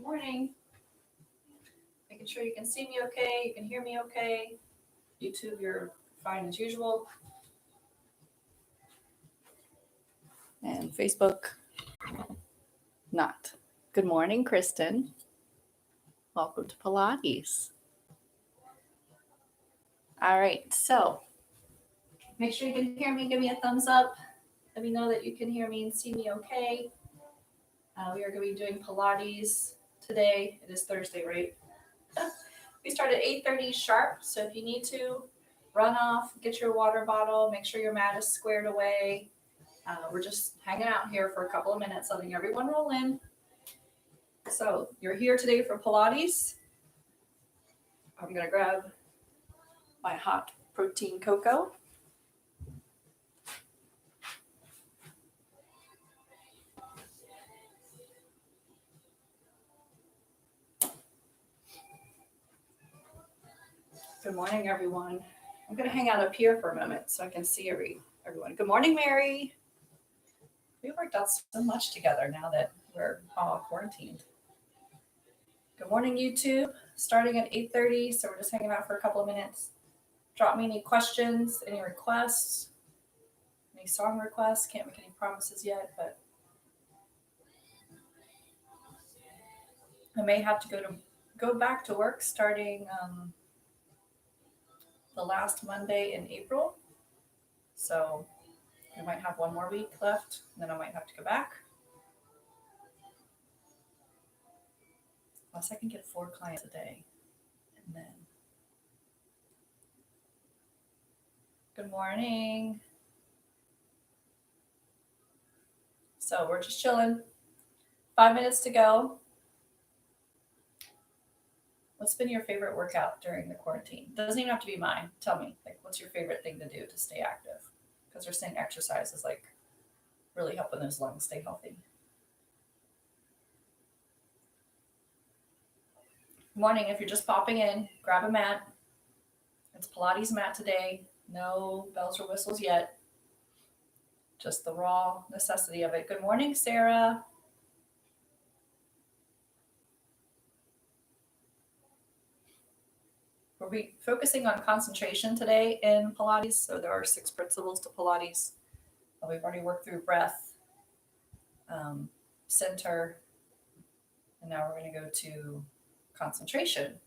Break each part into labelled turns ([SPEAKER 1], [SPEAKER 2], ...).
[SPEAKER 1] morning. Making sure you can see me okay, you can hear me okay. YouTube, you're fine as usual. And Facebook, not. Good morning, Kristen. Welcome to Pilates. All right, so make sure you can hear me. Give me a thumbs up. Let me know that you can hear me and see me okay. We are going to be doing Pilates today. It is Thursday, right? We start at 8:30 sharp, so if you need to run off, get your water bottle, make sure your mat is squared away. We're just hanging out here for a couple of minutes, letting everyone roll in. So you're here today for Pilates. I'm going to grab my hot protein cocoa. Good morning, everyone. I'm going to hang out up here for a moment so I can see everyone. Good morning, Mary. We worked out so much together now that we're all quarantined. Good morning, YouTube. Starting at 8:30, so we're just hanging out for a couple of minutes. Drop me any questions, any requests, any song requests. Can't make any promises yet, but I may have to go back to work starting the last Monday in April. So I might have one more week left, and then I might have to go back. Plus, I can get 4 clients a day. And then, good morning. So we're just chilling. 5 minutes to go. What's been your favorite workout during the quarantine? Doesn't even have to be mine. Tell me, like, what's your favorite thing to do to stay active? Because they're saying exercise is like really helping those lungs stay healthy. Good morning. If you're just popping in, grab a mat. It's Pilates mat today. No bells or whistles yet. Just the raw necessity of it. Good morning, Sarah. We'll be focusing on concentration today in Pilates. So there are 6 principles to Pilates. We've already worked through breath, center, and now we're going to go to concentration.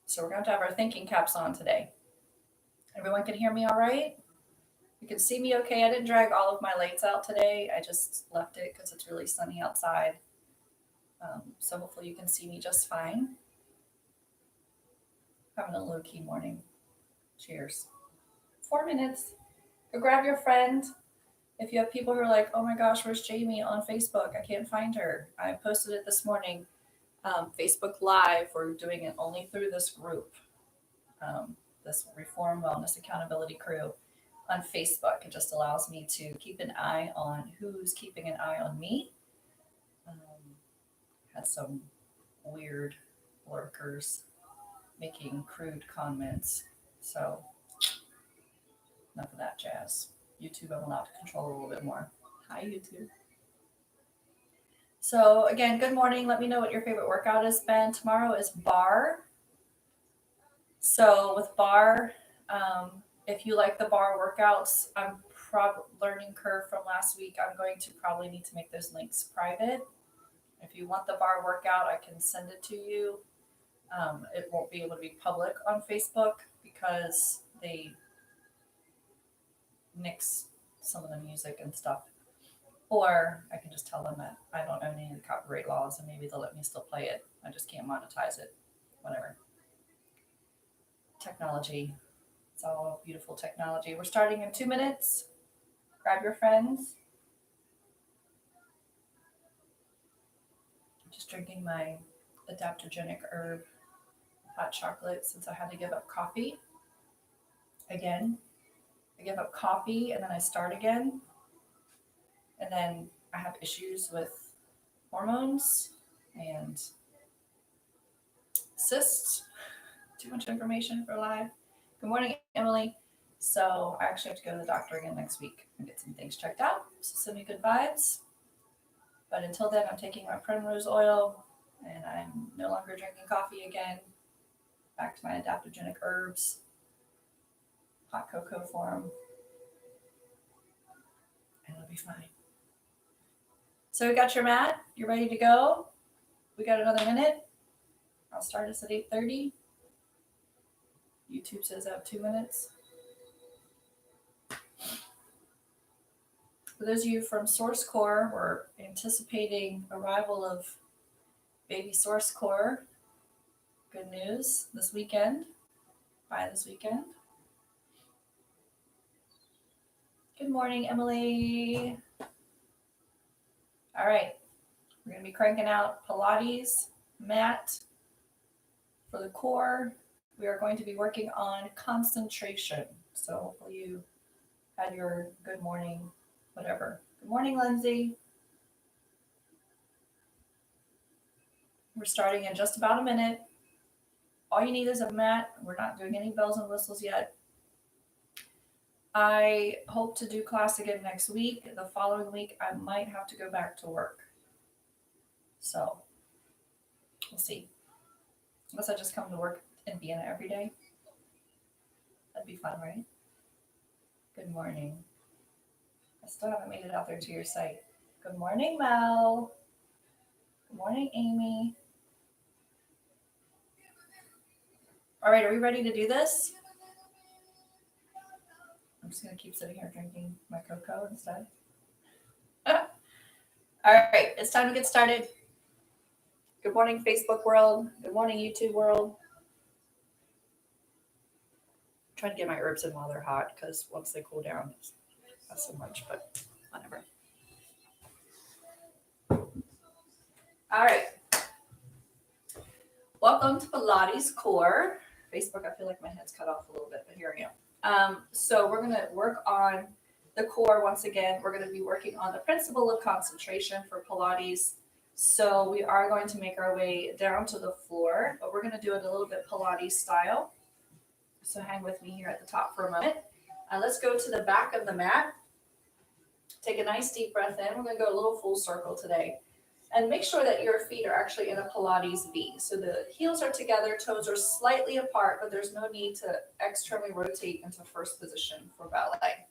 [SPEAKER 1] So we're going to have our thinking caps on today. Everyone can hear me all right? You can see me okay. I didn't drag all of my lights out today. I just left it because it's really sunny outside. So hopefully you can see me just fine. Having a low-key morning. Cheers. 4 minutes. Go grab your friend. If you have people who are like, oh my gosh, where's Jamie on Facebook? I can't find her. I posted it this morning. Facebook Live. We're doing it only through this group, this Reform Wellness Accountability Crew on Facebook. It just allows me to keep an eye on who's keeping an eye on me. Had some weird lurkers making crude comments. So enough of that jazz. YouTube, I'm allowed to control a little bit more. Hi, YouTube. So again, good morning. Let me know what your favorite workout has been. Tomorrow is bar. So with bar, if you like the bar workouts, I'm learning curve from last week. I'm going to probably need to make those links private. If you want the bar workout, I can send it to you. It won't be able to be public on Facebook because they nix some of the music and stuff. Or I can just tell them that I don't own any of the copyright laws and maybe they'll let me still play it. I just can't monetize it. Whatever. Technology. It's all beautiful technology. We're starting in 2 minutes. Grab your friends. I'm just drinking my adaptogenic herb hot chocolate since I had to give up coffee. Again, I give up coffee and then I start again. And then I have issues with hormones and cysts. Too much information for live. Good morning, Emily. So I actually have to go to the doctor again next week and get some things checked out. So send me good vibes. But until then, I'm taking my primrose oil And I'm no longer drinking coffee again. Back to my adaptogenic herbs, hot cocoa form, and it'll be fine. So we got your mat. You're ready to go. We got another minute. I'll start us at 8:30. YouTube says I have 2 minutes. For those of you from Source Core, we're anticipating arrival of baby Source Core. Good news this weekend. By this weekend. Good morning, Emily. All right. We're going to be cranking out Pilates, mat for the core. We are going to be working on concentration. So hopefully you had your good morning, whatever. Good morning, Lindsay. We're starting in just about a minute. All you need is a mat. We're not doing any bells and whistles yet. I hope to do class again next week. The following week, I might have to go back to work. So we'll see. Unless I just come to work in Vienna every day. That'd be fun, right? Good morning. I still haven't made it out there to your site. Good morning, Mel. Good morning, Amy. All right, are we ready to do this? I'm just going to keep sitting here drinking my cocoa instead. All right, it's time to get started. Good morning, Facebook world. Good morning, YouTube world. I'm trying to get my herbs in while they're hot because once they cool down, it's not so much, but whatever. All right. Welcome to Pilates Core. Facebook, I feel like my head's cut off a little bit, but here I am. So we're going to work on the core once again. We're going to be working on the principle of concentration for Pilates. So we are going to make our way down to the floor, but we're going to do it a little bit Pilates style. So hang with me here at the top for a moment. Let's go to the back of the mat. Take a nice deep breath in. We're going to go a little full circle today. And make sure that your feet are actually in a Pilates V. So the heels are together, toes are slightly apart, but there's no need to externally rotate into first position for ballet.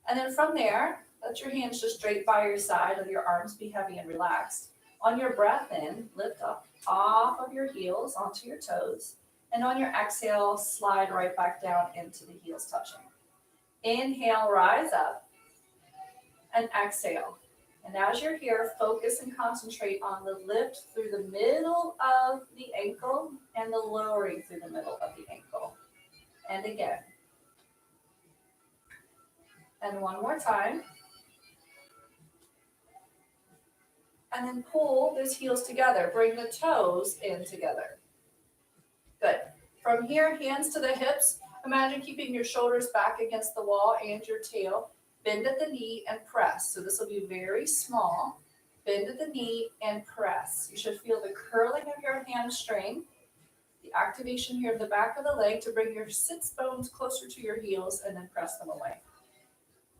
[SPEAKER 1] And then from there, let your hands just drape by your side, let your arms be heavy and relaxed. On your breath in, lift up off of your heels onto your toes. And on your exhale, slide right back down into the heels touching. Inhale, rise up. And exhale. And as you're here, focus and concentrate on the lift through the middle of the ankle and the lowering through the middle of the ankle. And again. And one more time. And then pull those heels together. Bring the toes in together. Good. From here, hands to the hips. Imagine keeping your shoulders back against the wall and your tail. Bend at the knee and press. So this will be very small. Bend at the knee and press. You should feel the curling of your hamstring, the activation here of the back of the leg to bring your sits bones closer to your heels and then press them away.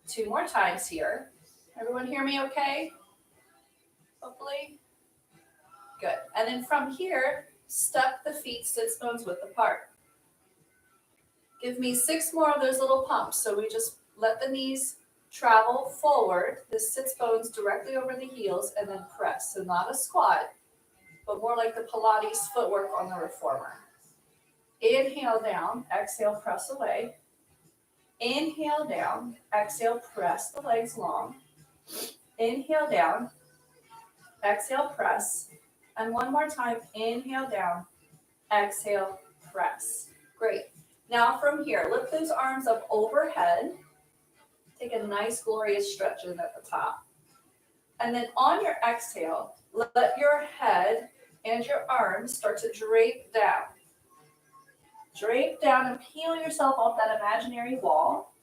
[SPEAKER 1] 2 more times here. Everyone hear me okay? Hopefully. Good. And then from here, step the feet sits bones width apart. Give me 6 more of those little pumps. So we just let the knees travel forward, the sits bones directly over the heels, and then press. So not a squat, but more like the Pilates footwork on the reformer. Inhale down, exhale, press away. Inhale down, exhale, press the legs long. Inhale down, exhale, press. And one more time, inhale down, exhale, press. Great. Now from here, lift those arms up overhead. Take a nice, glorious stretch in at the top. And then on your exhale, let your head and your arms start to drape down. Drape down and peel yourself off that imaginary wall.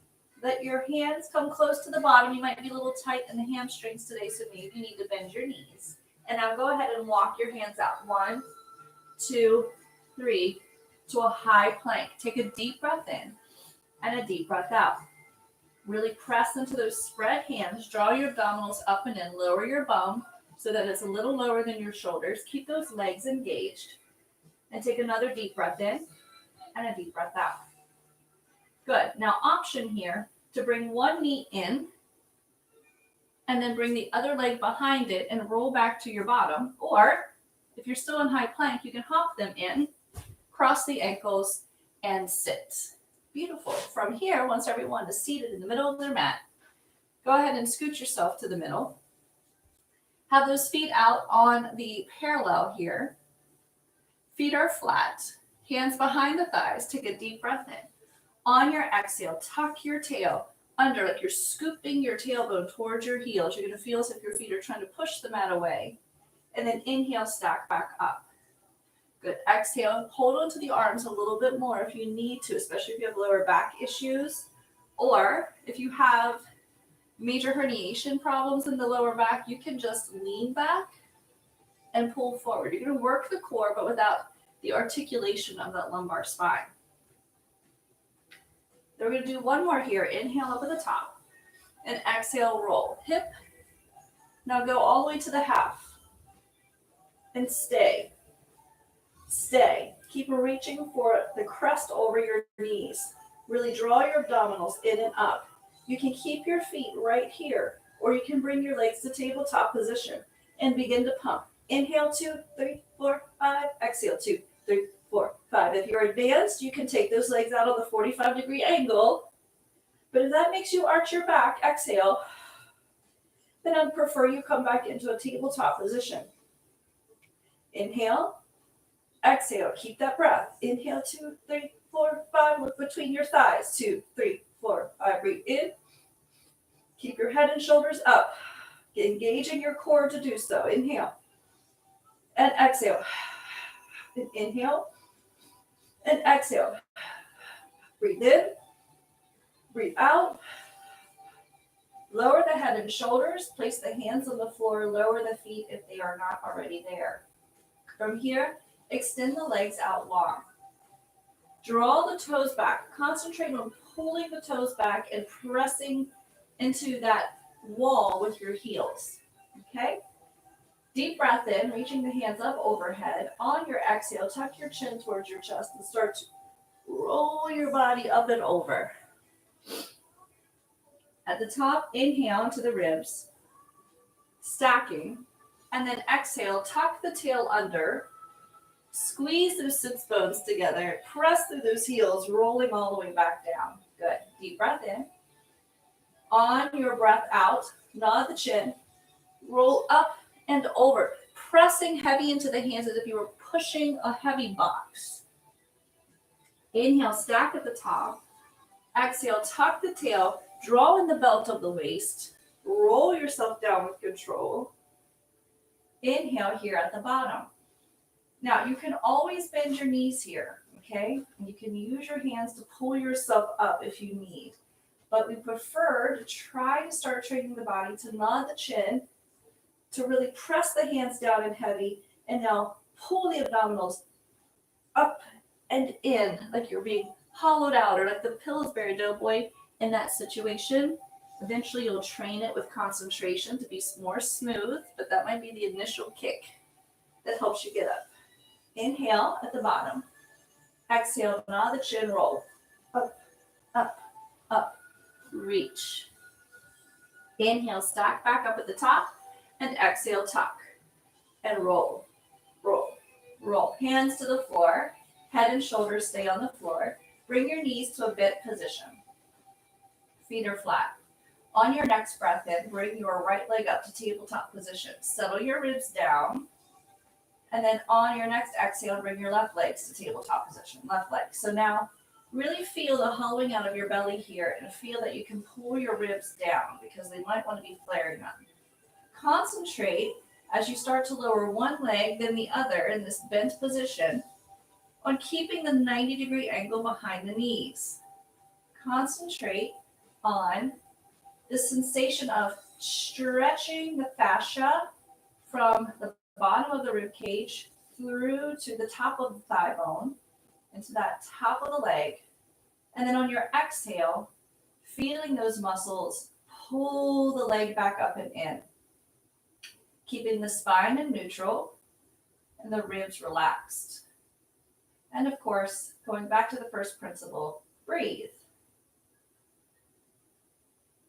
[SPEAKER 1] Let your hands come close to the bottom. You might be a little tight in the hamstrings today, so maybe you need to bend your knees. And now go ahead and walk your hands out. 1, 2, 3, to a high plank. Take a deep breath in and a deep breath out. Really press into those spread hands. Draw your abdominals up and in. Lower your bum. so that it's a little lower than your shoulders. Keep those legs engaged. And take another deep breath in and a deep breath out. Good. Now option here to bring one knee in and then bring the other leg behind it and roll back to your bottom. Or if you're still in high plank, you can hop them in, cross the ankles, and sit. Beautiful. From here, once everyone is seated in the middle of their mat, go ahead and scoot yourself to the middle. Have those feet out on the parallel here. Feet are flat, hands behind the thighs. Take a deep breath in. On your exhale, tuck your tail under, like you're scooping your tailbone towards your heels. You're going to feel as if your feet are trying to push the mat away. And then inhale, stack back up. Good. Exhale, hold onto the arms a little bit more if you need to, especially if you have lower back issues, or if you have major herniation problems in the lower back, you can just lean back and pull forward. You're going to work the core, but without the articulation of that lumbar spine. Then we're going to do one more here. Inhale up at the top and exhale, roll. Hip. Now go all the way to the half and stay. Stay. Keep reaching for the crest over your knees. Really draw your abdominals in and up. You can keep your feet right here, or you can bring your legs to tabletop position and begin to pump. Inhale, 2, 3, 4, 5. Exhale, 2, 3, 4, 5. If you're advanced, you can take those legs out on the 45-degree angle. But if that makes you arch your back, exhale, then I'd prefer you come back into a tabletop position. Inhale, exhale, keep that breath. Inhale, 2, 3, 4, 5. Look between your thighs. 2, 3, 4, 5. Breathe in. Keep your head and shoulders up. Engage in your core to do so. Inhale. And exhale. And inhale. And exhale. Breathe in. Breathe out. Lower the head and shoulders. Place the hands on the floor. Lower the feet if they are not already there. From here, extend the legs out long. Draw the toes back. Concentrate on pulling the toes back and pressing into that wall with your heels. Okay? Deep breath in, reaching the hands up overhead. On your exhale, tuck your chin towards your chest and start to roll your body up and over. At the top, inhale into the ribs, stacking, and then exhale, tuck the tail under, squeeze those sits bones together, press through those heels, rolling all the way back down. Good. Deep breath in. On your breath out, nod the chin, roll up and over, pressing heavy into the hands as if you were pushing a heavy box. Inhale, stack at the top. Exhale, tuck the tail, draw in the belt of the waist, roll yourself down with control. Inhale here at the bottom. Now, you can always bend your knees here, okay? And you can use your hands to pull yourself up if you need. But we prefer to try to start training the body to nod the chin, to really press the hands down and heavy, and now pull the abdominals up and in like you're being hollowed out, or like the Pillsbury Doughboy in that situation. Eventually, you'll train it with concentration to be more smooth, but that might be the initial kick that helps you get up. Inhale at the bottom. Exhale, nod the chin, roll. Up, up, up. Reach. Inhale, stack back up at the top, and exhale, tuck. And roll, roll, roll. Hands to the floor. Head and shoulders stay on the floor. Bring your knees to a bent position. Feet are flat. On your next breath in, bring your right leg up to tabletop position. Settle your ribs down. And then on your next exhale, bring your left legs to tabletop position. Left leg. So now really feel the hollowing out of your belly here, and feel that you can pull your ribs down because they might want to be flaring up. Concentrate as you start to lower one leg, then the other in this bent position, on keeping the 90-degree angle behind the knees. Concentrate on the sensation of stretching the fascia from the bottom of the rib cage through to the top of the thigh bone, into that top of the leg. And then on your exhale, feeling those muscles pull the leg back up and in. keeping the spine in neutral and the ribs relaxed. And of course, going back to the first principle, breathe.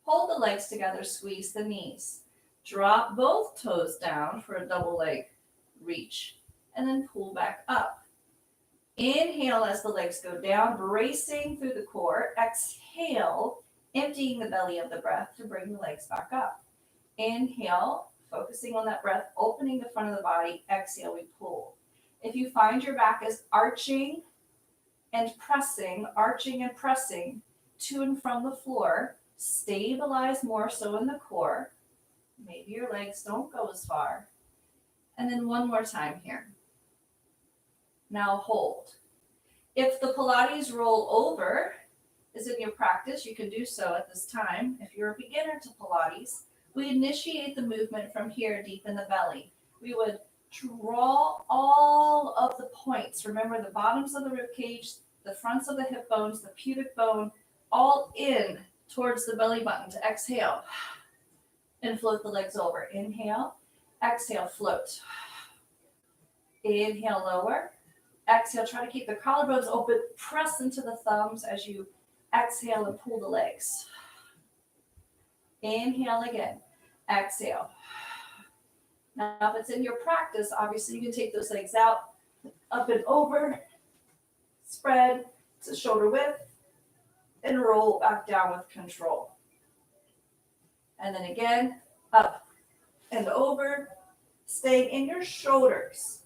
[SPEAKER 1] Hold the legs together, squeeze the knees. Drop both toes down for a double leg reach, and then pull back up. Inhale as the legs go down, bracing through the core. Exhale, emptying the belly of the breath to bring the legs back up. Inhale, focusing on that breath, opening the front of the body. Exhale, we pull. If you find your back is arching and pressing to and from the floor, stabilize more so in the core. Maybe your legs don't go as far. And then one more time here. Now hold. If the Pilates roll over is in your practice, you can do so at this time. If you're a beginner to Pilates, we initiate the movement from here deep in the belly. We would draw all of the points. Remember the bottoms of the rib cage, the fronts of the hip bones, the pubic bone, all in towards the belly button to exhale and float the legs over. Inhale, exhale, float. Inhale, lower. Exhale, try to keep the collarbones open. Press into the thumbs as you exhale and pull the legs. Inhale again. Exhale. Now, if it's in your practice, obviously you can take those legs out, up and over, spread to shoulder width, and roll back down with control. And then again, up and over, staying in your shoulders.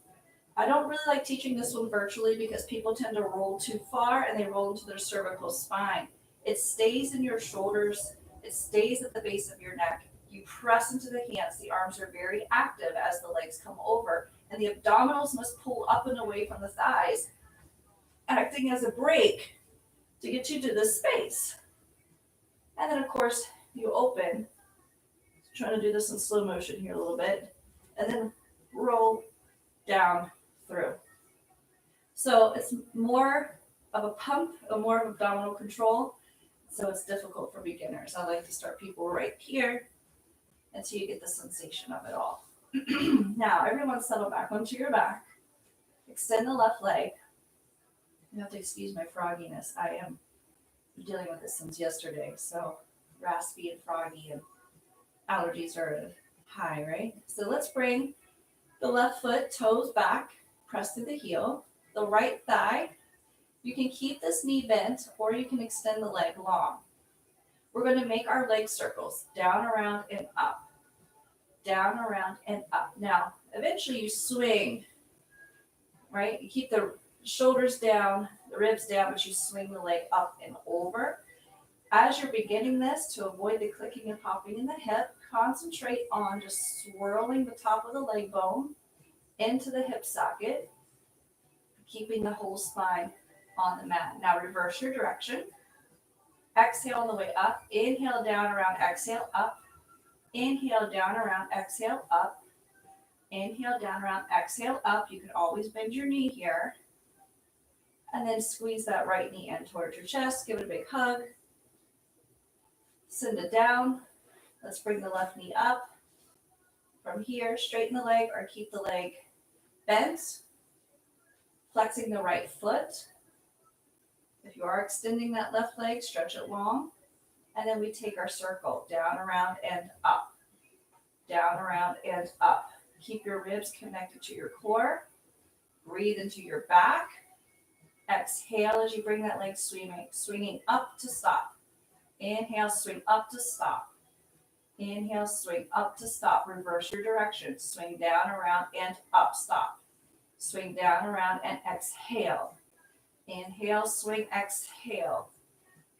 [SPEAKER 1] I don't really like teaching this one virtually because people tend to roll too far and they roll into their cervical spine. It stays in your shoulders. It stays at the base of your neck. You press into the hands. The arms are very active as the legs come over. And the abdominals must pull up and away from the thighs, acting as a brake to get you to this space. And then, of course, you open. Trying to do this in slow motion here a little bit. And then roll down through. So it's more of a pump, more of abdominal control. So it's difficult for beginners. I like to start people right here until you get the sensation of it all. Now, everyone settle back onto your back. Extend the left leg. You have to excuse my frogginess. I am dealing with this since yesterday. So raspy and froggy and allergies are high, right? So let's bring the left foot, toes back, press through the heel. The right thigh, you can keep this knee bent or you can extend the leg long. We're going to make our leg circles, down, around, and up. Down, around, and up. Now, eventually you swing, right? You keep the shoulders down, the ribs down, but you swing the leg up and over. As you're beginning this, to avoid the clicking and popping in the hip, concentrate on just swirling the top of the leg bone into the hip socket, keeping the whole spine on the mat. Now reverse your direction. Exhale on the way up. Inhale down, around, exhale, up. Inhale down, around, exhale, up. Inhale down, around, exhale, up. You can always bend your knee here. And then squeeze that right knee in towards your chest. Give it a big hug. Send it down. Let's bring the left knee up. From here, straighten the leg or keep the leg bent. Flexing the right foot. If you are extending that left leg, stretch it long. And then we take our circle, down, around, and up. Down, around, and up. Keep your ribs connected to your core. Breathe into your back. Exhale as you bring that leg swinging up to stop. Inhale, swing up to stop. Inhale, swing up to stop. Reverse your direction. Swing down, around, and up. Stop. Swing down, around, and exhale. Inhale, swing, exhale.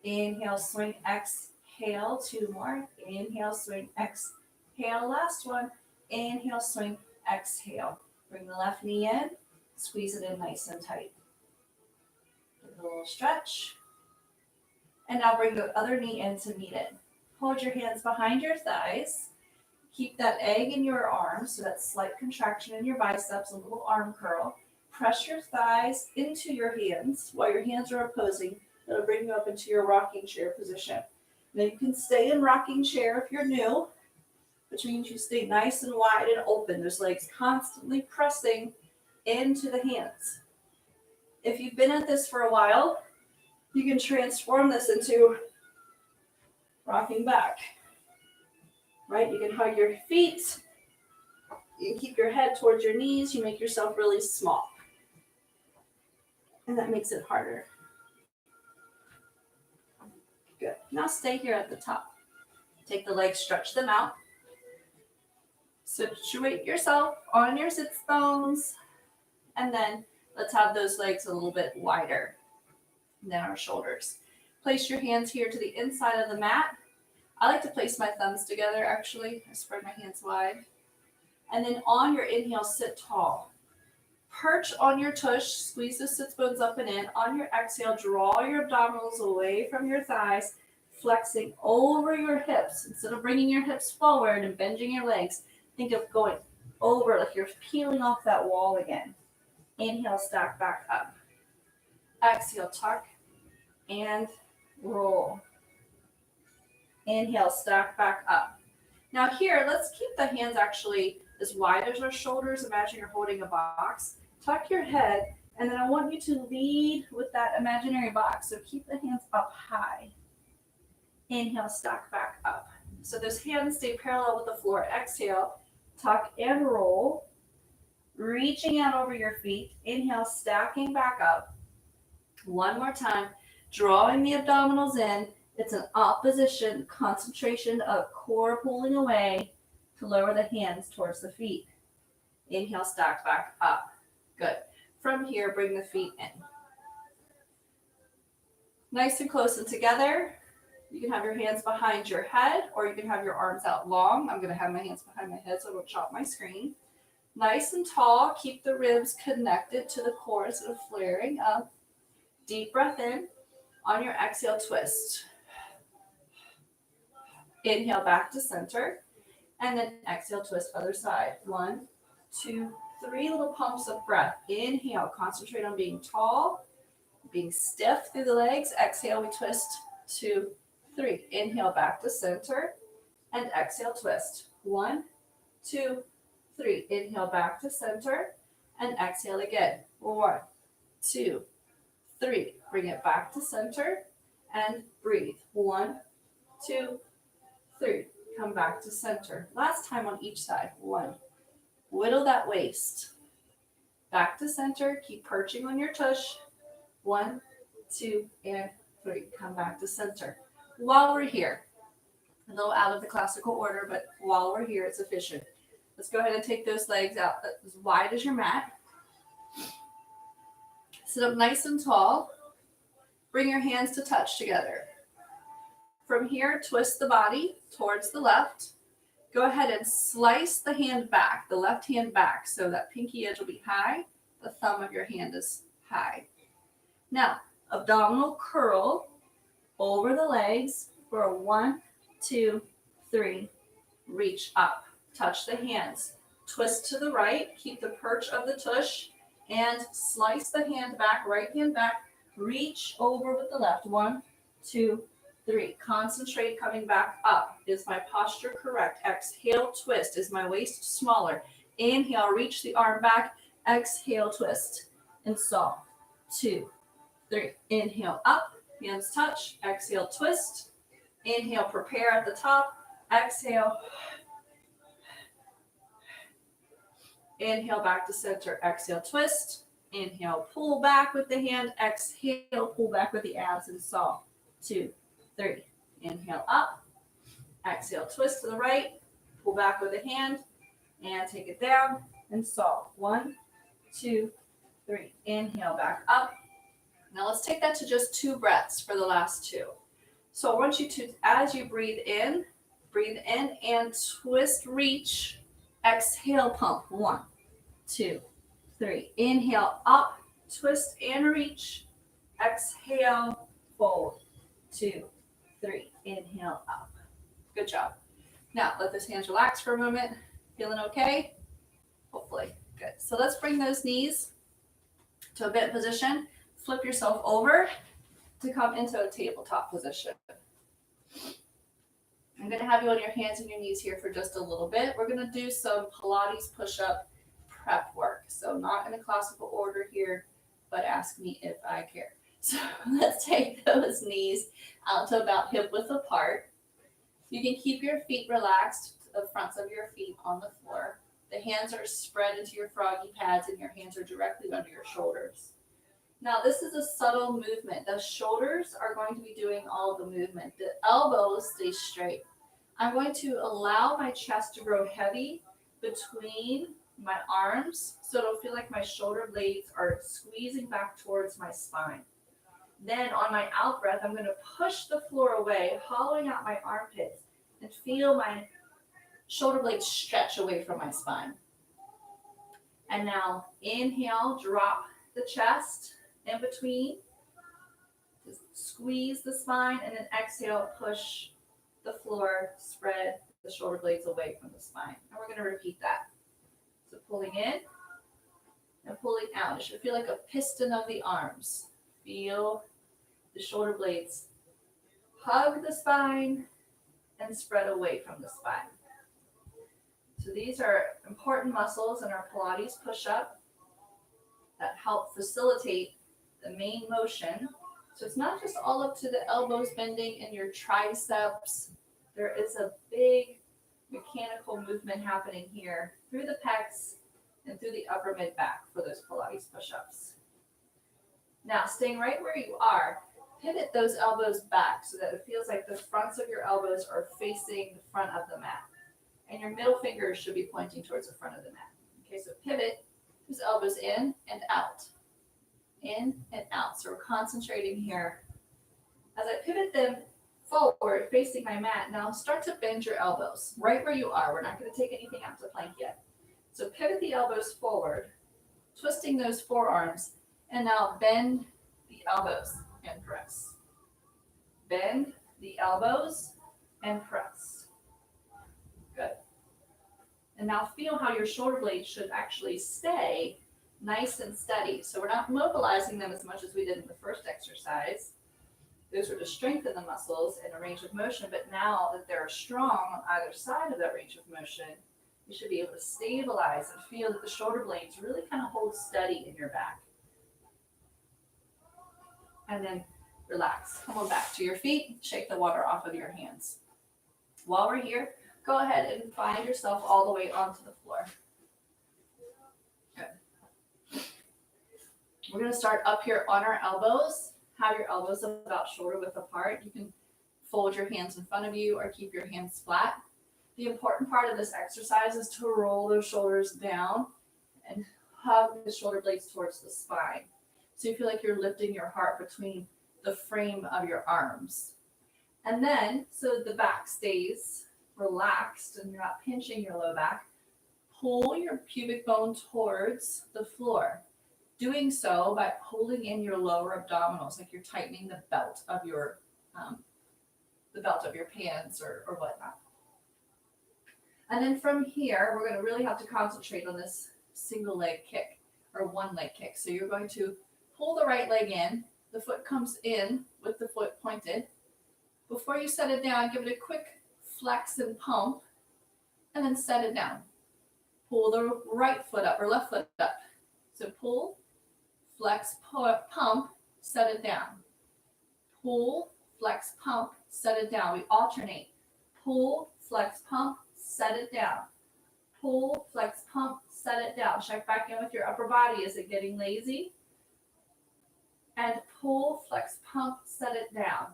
[SPEAKER 1] Inhale, swing, exhale. Two more. Inhale, swing, exhale. Last one. Inhale, swing, exhale. Bring the left knee in. Squeeze it in nice and tight. Give it a little stretch. And now bring the other knee in to meet it. Hold your hands behind your thighs. Keep that egg in your arms, so that slight contraction in your biceps, a little arm curl. Press your thighs into your hands while your hands are opposing. That'll bring you up into your rocking chair position. Now you can stay in rocking chair if you're new. which means you stay nice and wide and open. Those legs constantly pressing into the hands. If you've been at this for a while, you can transform this into rocking back, right? You can hug your feet. You can keep your head towards your knees. You make yourself really small. And that makes it harder. Good. Now stay here at the top. Take the legs, stretch them out. Situate yourself on your sits bones. And then let's have those legs a little bit wider than our shoulders. Place your hands here to the inside of the mat. I like to place my thumbs together, actually. I spread my hands wide. And then on your inhale, sit tall. Perch on your tush, squeeze the sits bones up and in. On your exhale, draw your abdominals away from your thighs, flexing over your hips. Instead of bringing your hips forward and bending your legs, think of going over like you're peeling off that wall again. Inhale, stack back up. Exhale, tuck and roll. Inhale, stack back up. Now here, let's keep the hands actually as wide as our shoulders. Imagine you're holding a box. Tuck your head, and then I want you to lead with that imaginary box. So keep the hands up high. Inhale, stack back up. So those hands stay parallel with the floor. Exhale, tuck and roll. Reaching out over your feet. Inhale, stacking back up. One more time, drawing the abdominals in. It's an opposition, concentration of core pulling away to lower the hands towards the feet. Inhale, stack back up. Good. From here, bring the feet in. Nice and close and together. You can have your hands behind your head, or you can have your arms out long. I'm going to have my hands behind my head so I don't chop my screen. Nice and tall. Keep the ribs connected to the core instead of flaring up. Deep breath in. On your exhale, twist. Inhale back to center. And then exhale, twist other side. 1, 2, 3 little pumps of breath. Inhale, concentrate on being tall, being stiff through the legs. Exhale, we twist. 2, 3. Inhale back to center. And exhale, twist. 1, 2, 3. Inhale back to center. And exhale again. 1, 2, 3. Bring it back to center. And breathe. 1, 2, 3. Come back to center. Last time on each side. 1. Whittle that waist. Back to center. Keep perching on your tush. 1, 2, and 3. Come back to center. While we're here, a little out of the classical order, but while we're here, it's efficient. Let's go ahead and take those legs out as wide as your mat. Sit up nice and tall. Bring your hands to touch together. From here, twist the body towards the left. Go ahead and slice the hand back, the left hand back, so that pinky edge will be high. The thumb of your hand is high. Now, abdominal curl over the legs for a 1, 2, 3. Reach up. Touch the hands. Twist to the right. Keep the perch of the tush. And slice the hand back, right hand back. Reach over with the left. 1, 2, 3. Concentrate coming back up. Is my posture correct? Exhale, twist. Is my waist smaller? Inhale, reach the arm back. Exhale, twist. And soft. 2, 3. Inhale, up. Hands touch. Exhale, twist. Inhale, prepare at the top. Exhale. Inhale, back to center. Exhale, twist. Inhale, pull back with the hand. Exhale, pull back with the abs and soft. 2, 3. Inhale up. Exhale, twist to the right. Pull back with the hand. And take it down and soft. 1, 2, 3. Inhale, back up. Now let's take that to just 2 breaths for the last 2. So I want you to, as you breathe in and twist, reach. Exhale, pump. 1, 2, 3. Inhale, up, twist and reach. Exhale, fold. 2, 3. Inhale, up. Good job. Now, let those hands relax for a moment. Feeling okay? Hopefully. Good. So let's bring those knees to a bent position. Flip yourself over to come into a tabletop position. I'm going to have you on your hands and your knees here for just a little bit. We're going to do some Pilates push-up prep work. So not in a classical order here, but ask me if I care. So let's take those knees out to about hip width apart. You can keep your feet relaxed, the fronts of your feet on the floor. The hands are spread into your froggy pads and your hands are directly under your shoulders. Now this is a subtle movement. The shoulders are going to be doing all of the movement. The elbows stay straight. I'm going to allow my chest to grow heavy between my arms so it'll feel like my shoulder blades are squeezing back towards my spine. Then on my out breath, I'm going to push the floor away, hollowing out my armpits, and feel my shoulder blades stretch away from my spine. And now inhale, drop the chest in between, just squeeze the spine, and then exhale, push the floor, spread the shoulder blades away from the spine. And we're going to repeat that. So pulling in and pulling out. It should feel like a piston of the arms. Feel the shoulder blades hug the spine and spread away from the spine. So these are important muscles in our Pilates push-up that help facilitate the main motion. So it's not just all up to the elbows bending in your triceps. There is a big mechanical movement happening here through the pecs and through the upper mid back for those Pilates push-ups. Now, staying right where you are, pivot those elbows back so that it feels like the fronts of your elbows are facing the front of the mat. And your middle fingers should be pointing towards the front of the mat. Okay, so pivot those elbows in and out. In and out. So we're concentrating here. As I pivot them forward, facing my mat, now start to bend your elbows right where you are. We're not going to take anything out to plank yet. So pivot the elbows forward, twisting those forearms, and now bend the elbows and press. Bend the elbows and press. Good. And now feel how your shoulder blades should actually stay nice and steady. So we're not mobilizing them as much as we did in the first exercise. Those are to strengthen the muscles in a range of motion, but now that they're strong on either side of that range of motion, you should be able to stabilize and feel that the shoulder blades really kind of hold steady in your back. And then relax. Come on back to your feet. Shake the water off of your hands. While we're here, go ahead and find yourself all the way onto the floor. Good. We're going to start up here on our elbows. Have your elbows about shoulder width apart. You can fold your hands in front of you or keep your hands flat. The important part of this exercise is to roll those shoulders down and hug the shoulder blades towards the spine. So you feel like you're lifting your heart between the frame of your arms. And then, so the back stays relaxed and you're not pinching your low back, pull your pubic bone towards the floor. Doing so by pulling in your lower abdominals, like you're tightening the belt of your pants or whatnot. And then from here, we're going to really have to concentrate on this single leg kick or one leg kick. So you're going to pull the right leg in, the foot comes in with the foot pointed. Before you set it down, give it a quick flex and pump, and then set it down. Pull the right foot up or left foot up. So pull, flex, pump, set it down. Pull, flex, pump, set it down. We alternate. Pull, flex, pump, set it down. Pull, flex, pump, set it down. Check back in with your upper body. Is it getting lazy? And pull, flex, pump, set it down.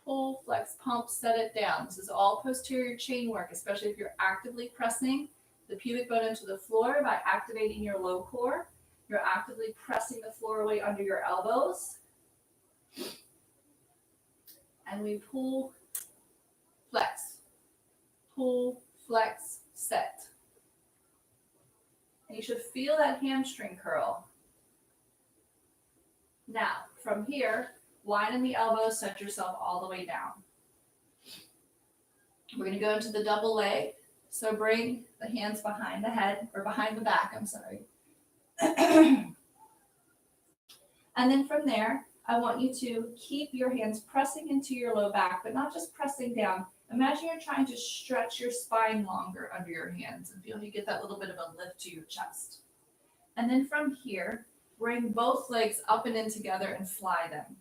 [SPEAKER 1] Pull, flex, pump, set it down. This is all posterior chain work, especially if you're actively pressing the pubic bone into the floor by activating your low core. You're actively pressing the floor away under your elbows. And we pull, flex. Pull, flex, set. And you should feel that hamstring curl. Now, from here, widen the elbows, set yourself all the way down. We're going to go into the double leg. So bring the hands behind the head, or behind the back, I'm sorry. And then from there, I want you to keep your hands pressing into your low back, but not just pressing down. Imagine you're trying to stretch your spine longer under your hands and feel you get that little bit of a lift to your chest. And then from here, bring both legs up and in together and fly them.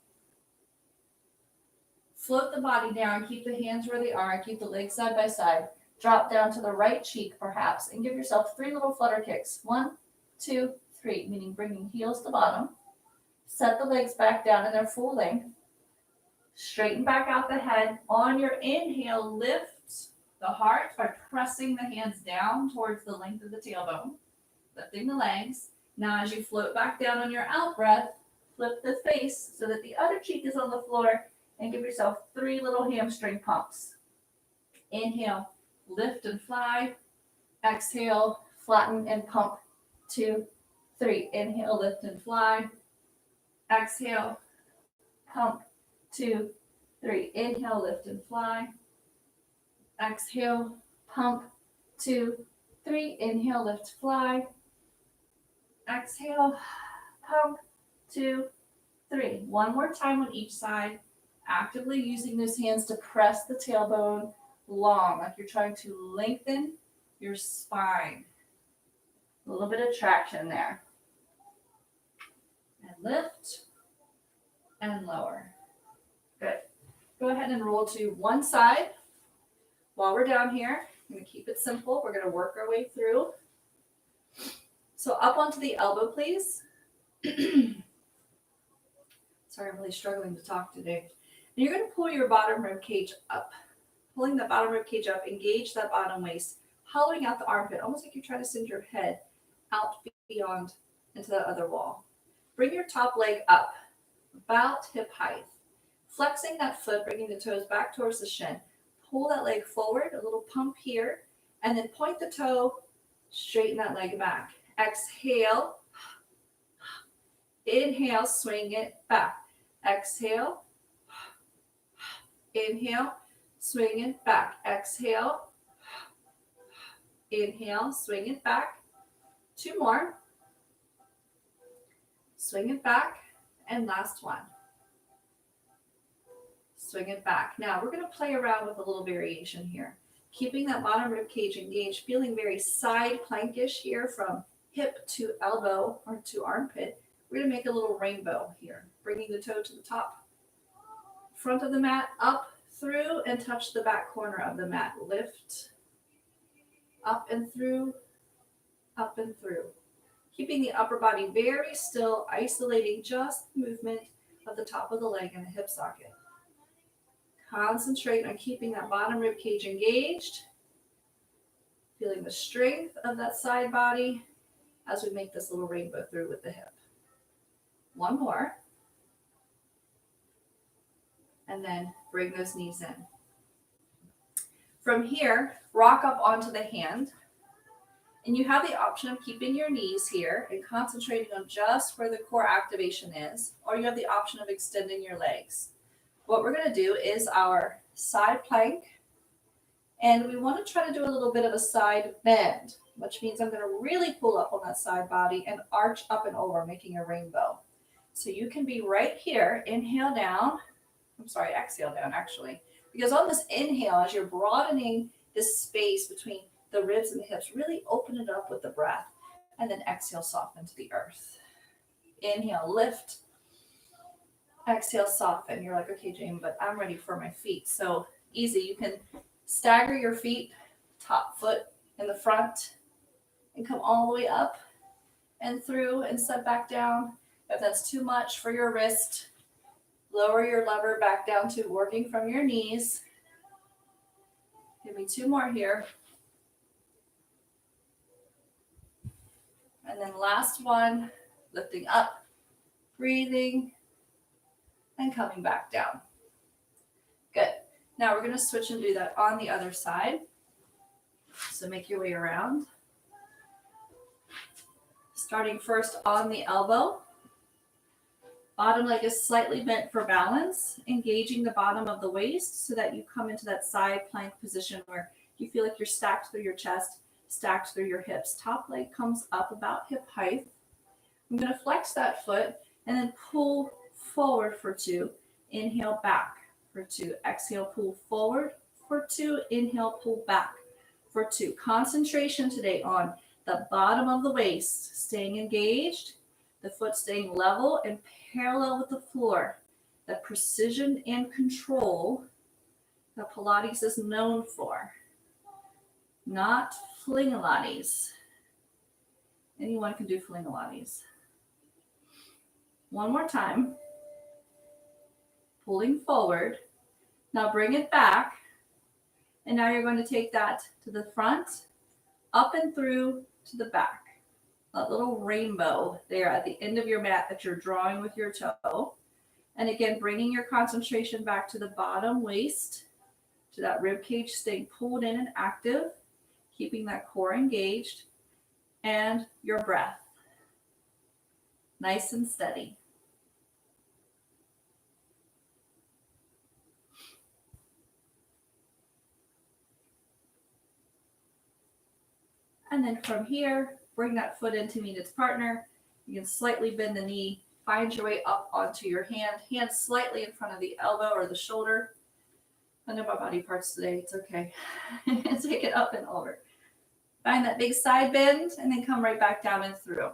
[SPEAKER 1] Float the body down, keep the hands where they are, keep the legs side by side. Drop down to the right cheek perhaps and give yourself 3 little flutter kicks. 1, 2, 3, meaning bringing heels to bottom. Set the legs back down in their full length. Straighten back out the head. On your inhale, lift the heart by pressing the hands down towards the length of the tailbone, lifting the legs. Now as you float back down on your out breath, flip the face so that the other cheek is on the floor and give yourself 3 little hamstring pumps. Inhale, lift and fly. Exhale, flatten and pump. 2, 3. Inhale, lift and fly. Exhale, pump. 2, 3. Inhale, lift and fly. Exhale, pump. 2, 3. Inhale, lift, fly. Exhale, pump. 2, 3. One more time on each side. Actively using those hands to press the tailbone long, like you're trying to lengthen your spine. A little bit of traction there. And lift and lower. Good. Go ahead and roll to one side. While we're down here, I'm going to keep it simple. We're going to work our way through. So up onto the elbow, please. Sorry, I'm really struggling to talk today. And you're going to pull your bottom rib cage up. Pulling the bottom rib cage up, engage that bottom waist, hollowing out the armpit, almost like you're trying to send your head out beyond into the other wall. Bring your top leg up, about hip height. Flexing that foot, bringing the toes back towards the shin. Pull that leg forward, a little pump here, and then point the toe, straighten that leg back. Exhale. Inhale, swing it back. Exhale. Inhale, swing it back. Exhale. Inhale, swing it back. 2 more. Swing it back. And last one. Swing it back. Now we're going to play around with a little variation here. Keeping that bottom rib cage engaged, feeling very side plankish here from hip to elbow or to armpit. We're going to make a little rainbow here. Bringing the toe to the top. Front of the mat, up, through, and touch the back corner of the mat. Lift, up and through, up and through. Keeping the upper body very still, isolating just movement of the top of the leg and the hip socket. Concentrate on keeping that bottom rib cage engaged. Feeling the strength of that side body as we make this little rainbow through with the hip. One more. And then bring those knees in. From here, rock up onto the hand. And you have the option of keeping your knees here and concentrating on just where the core activation is, or you have the option of extending your legs. What we're going to do is our side plank, and we want to try to do a little bit of a side bend, which means I'm going to really pull up on that side body and arch up and over, making a rainbow. So you can be right here, inhale down. Exhale down actually. Because on this inhale, as you're broadening this space between the ribs and the hips, really open it up with the breath. And then exhale, soften to the earth. Inhale, lift. Exhale, soften. You're like, okay, Jane, but I'm ready for my feet. So easy. You can stagger your feet, top foot in the front, and come all the way up and through and set back down. If that's too much for your wrist, lower your lever back down to working from your knees. Give me 2 more here. And then last one, lifting up, breathing, and coming back down. Good. Now we're going to switch and do that on the other side. So make your way around. Starting first on the elbow. Bottom leg is slightly bent for balance, engaging the bottom of the waist so that you come into that side plank position where you feel like you're stacked through your chest, stacked through your hips. Top leg comes up about hip height. I'm going to flex that foot and then pull forward for 2. Inhale back for 2. Exhale, pull forward for 2. Inhale, pull back for 2. Concentration today on the bottom of the waist, staying engaged, the foot staying level and parallel with the floor. The precision and control that Pilates is known for. Not flingalates. Anyone can do flingalates. One more time. Pulling forward. Now bring it back. And now you're going to take that to the front, up and through to the back. That little rainbow there at the end of your mat that you're drawing with your toe. And again, bringing your concentration back to the bottom waist, to that rib cage staying pulled in and active, keeping that core engaged, and your breath. Nice and steady. And then from here, bring that foot in to meet its partner. You can slightly bend the knee, find your way up onto your hand slightly in front of the elbow or the shoulder. I know my body parts today, it's okay. Take it up and over. Find that big side bend and then come right back down and through.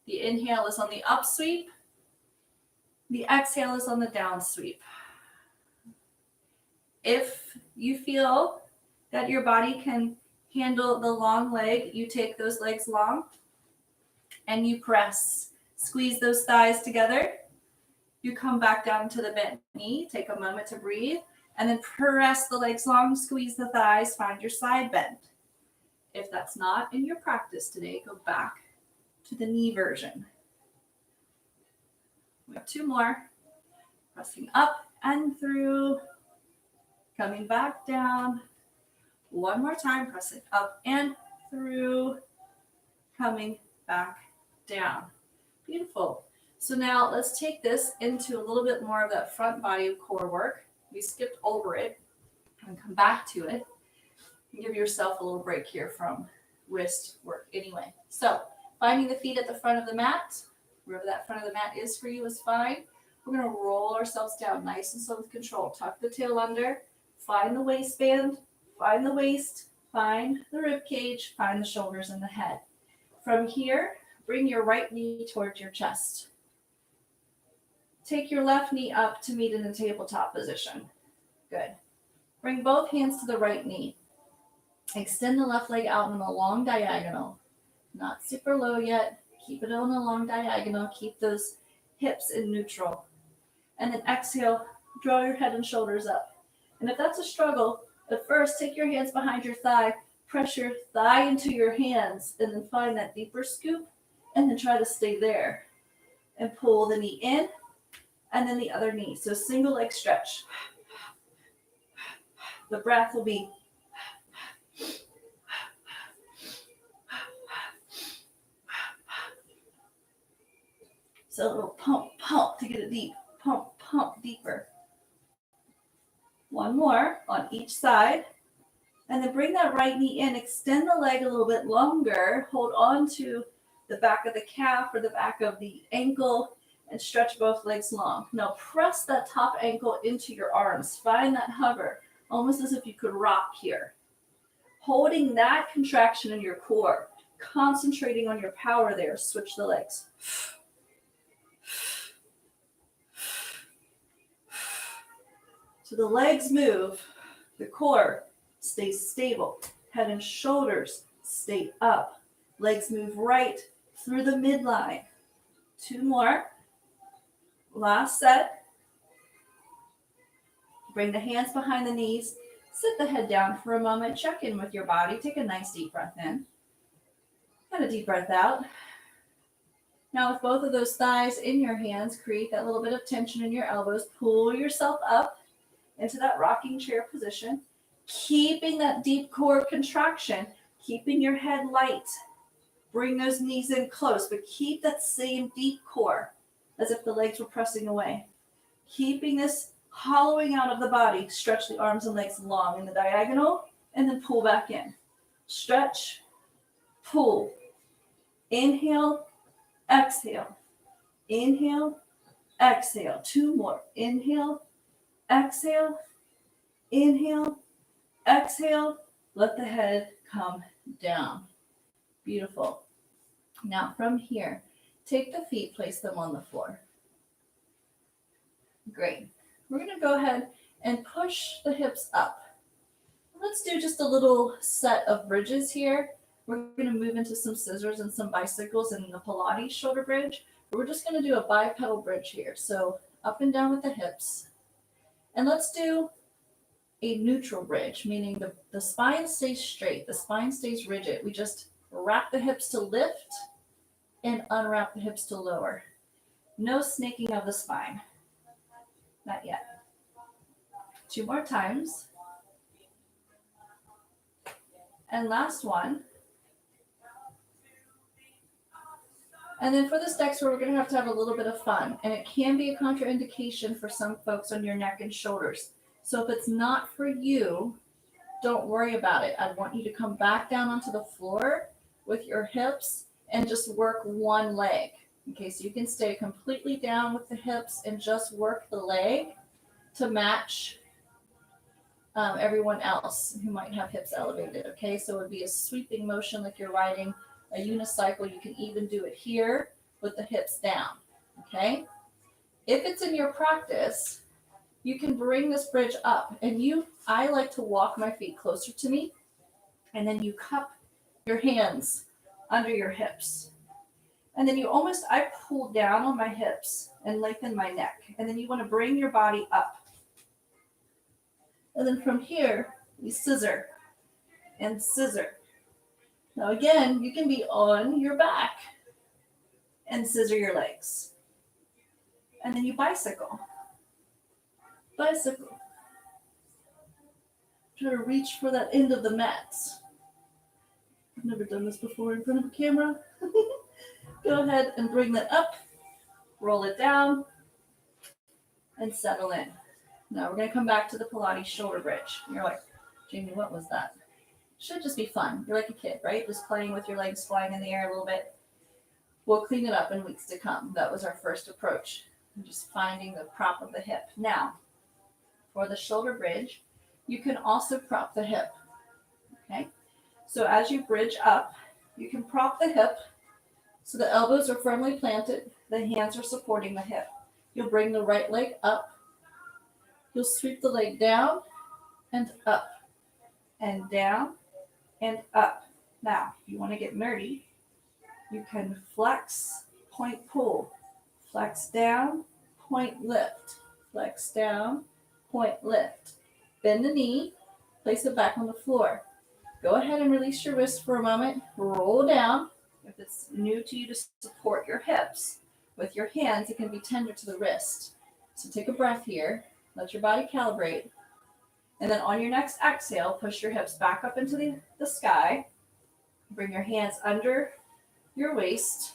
[SPEAKER 1] The inhale is on the up sweep. The exhale is on the down sweep. If you feel that your body can handle the long leg, you take those legs long and you press. Squeeze those thighs together. You come back down to the bent knee. Take a moment to breathe. And then press the legs long, squeeze the thighs, find your side bend. If that's not in your practice today, go back to the knee version. We have 2 more. Pressing up and through. Coming back down. 1 more time, pressing up and through. Coming back down. Beautiful. So now let's take this into a little bit more of that front body core work. We skipped over it and come back to it. Give yourself a little break here from wrist work anyway. So finding the feet at the front of the mat, wherever that front of the mat is for you is fine. We're going to roll ourselves down nice and slow with control. Tuck the tail under, find the waistband, find the waist, find the rib cage, find the shoulders and the head. From here, bring your right knee towards your chest. Take your left knee up to meet in the tabletop position. Good. Bring both hands to the right knee. Extend the left leg out in a long diagonal. Not super low yet. Keep it on a long diagonal. Keep those hips in neutral. And then exhale, draw your head and shoulders up. And if that's a struggle, at first take your hands behind your thigh, press your thigh into your hands, and then find that deeper scoop, and then try to stay there. And pull the knee in, and then the other knee. So single leg stretch. The breath will be so a little pump, pump to get it deep. Pump, pump deeper. 1 more on each side. And then bring that right knee in. Extend the leg a little bit longer. Hold on to the back of the calf or the back of the ankle and stretch both legs long. Now press that top ankle into your arms. Find that hover, almost as if you could rock here. Holding that contraction in your core. Concentrating on your power there. Switch the legs. So the legs move, the core stays stable, head and shoulders stay up, legs move right through the midline. 2 more, last set. Bring the hands behind the knees, sit the head down for a moment, check in with your body, take a nice deep breath in, and a deep breath out. Now with both of those thighs in your hands, create that little bit of tension in your elbows, pull yourself up into that rocking chair position, keeping that deep core contraction, keeping your head light. Bring those knees in close, but keep that same deep core as if the legs were pressing away. Keeping this hollowing out of the body, stretch the arms and legs long in the diagonal, and then pull back in. Stretch, pull. Inhale, exhale. Inhale, exhale. 2 more. Inhale, exhale, inhale, Exhale, let the head come down. Beautiful. Now from here, take the feet, place them on the floor. Great. We're going to go ahead and push the hips up. Let's do just a little set of bridges here. We're going to move into some scissors and some bicycles and the Pilates shoulder bridge. But we're just going to do a bipedal bridge here. So up and down with the hips. And let's do a neutral bridge, meaning the spine stays straight, the spine stays rigid. We just wrap the hips to lift and unwrap the hips to lower. No snaking of the spine. Not yet. 2 more times. And last one. And then for this next one, we're going to have a little bit of fun. And it can be a contraindication for some folks on your neck and shoulders. So if it's not for you, don't worry about it. I want you to come back down onto the floor with your hips and just work one leg. Okay, so you can stay completely down with the hips and just work the leg to match everyone else who might have hips elevated. Okay, so it would be a sweeping motion like you're riding a unicycle. You can even do it here with the hips down. Okay, if it's in your practice, you can bring this bridge up, and I like to walk my feet closer to me, and then you cup your hands under your hips. And then I pull down on my hips and lengthen my neck. And then you want to bring your body up. And then from here, you scissor and scissor. Now again, you can be on your back and scissor your legs. And then you bicycle. Bicycle. Try to reach for that end of the mat. I've never done this before in front of a camera. Go ahead and bring that up, roll it down, and settle in. Now we're going to come back to the Pilates shoulder bridge. You're like, Jamie, what was that? Should just be fun. You're like a kid, right? Just playing with your legs flying in the air a little bit. We'll clean it up in weeks to come. That was our first approach. Just finding the prop of the hip. Now, for the shoulder bridge, you can also prop the hip. Okay? So as you bridge up, you can prop the hip so the elbows are firmly planted, the hands are supporting the hip. You'll bring the right leg up. You'll sweep the leg down and up and down and up. Now, if you want to get nerdy, you can flex, point, pull. Flex down, point, lift. Flex down, point, lift. Bend the knee, place it back on the floor. Go ahead and release your wrist for a moment. Roll down. If it's new to you to support your hips, with your hands, it can be tender to the wrist. So take a breath here. Let your body calibrate. And then on your next exhale, push your hips back up into the sky. Bring your hands under your waist.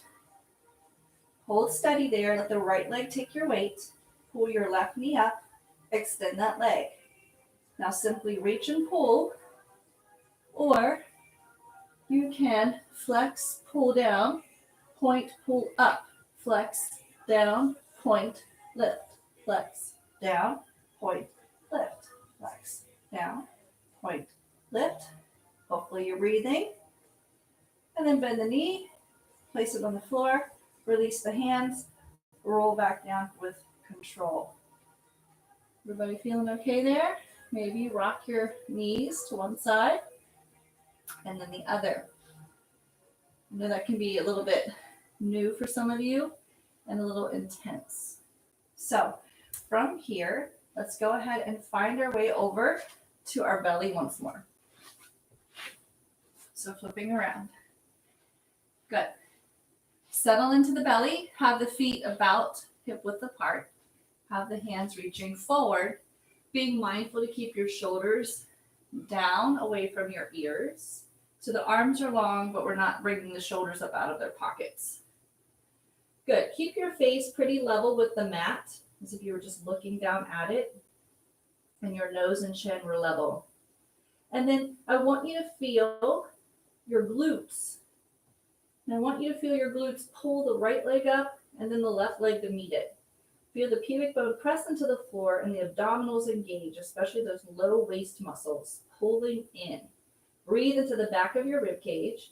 [SPEAKER 1] Hold steady there. Let the right leg take your weight. Pull your left knee up. Extend that leg. Now simply reach and pull. Or you can flex, pull down, point, pull up. Flex, down, point, lift. Flex, down, point, lift. Flex, down, point, lift. Hopefully you're breathing. And then bend the knee, place it on the floor, release the hands, roll back down with control. Everybody feeling okay there? Maybe rock your knees to one side and then the other. I know that can be a little bit new for some of you and a little intense. So from here, let's go ahead and find our way over to our belly once more. So flipping around. Good. Settle into the belly. Have the feet about hip width apart. Have the hands reaching forward. Being mindful to keep your shoulders down away from your ears. So the arms are long, but we're not bringing the shoulders up out of their pockets. Good. Keep your face pretty level with the mat, as if you were just looking down at it, and your nose and chin were level. And then I want you to feel your glutes. And I want you to feel your glutes pull the right leg up and then the left leg to meet it. Feel the pubic bone press into the floor and the abdominals engage, especially those low waist muscles, pulling in. Breathe into the back of your rib cage.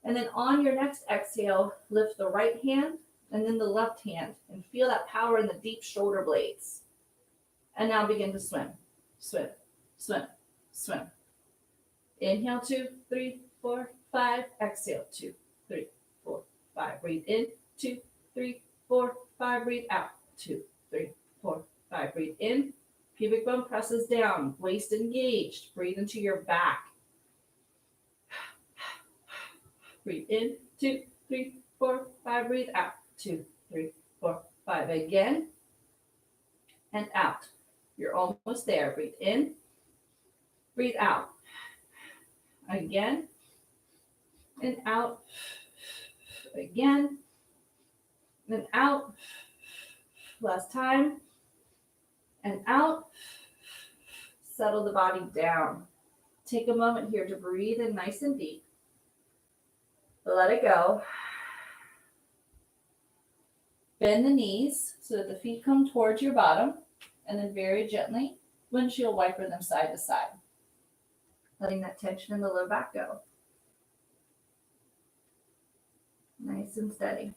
[SPEAKER 1] And then on your next exhale, lift the right hand and then the left hand and feel that power in the deep shoulder blades. And now begin to swim, swim, swim, swim. Inhale, 2, 3, 4, 5. Exhale, 2, 3, 4, 5. Breathe in, 2, 3, 4, 5. Breathe out, 2, 3, 4, 5. Breathe in. Pubic bone presses down, waist engaged. Breathe into your back. Breathe in, 2, 3, 4, 5. Breathe out, 2, 3, 4, 5. Again, and out. You're almost there. Breathe in, breathe out. Again, and out. Again, and out. Last time, and out. Settle the body down. Take a moment here to breathe in nice and deep. Let it go. Bend the knees so that the feet come towards your bottom, and then very gently windshield wiper them side to side, letting that tension in the low back go. Nice and steady.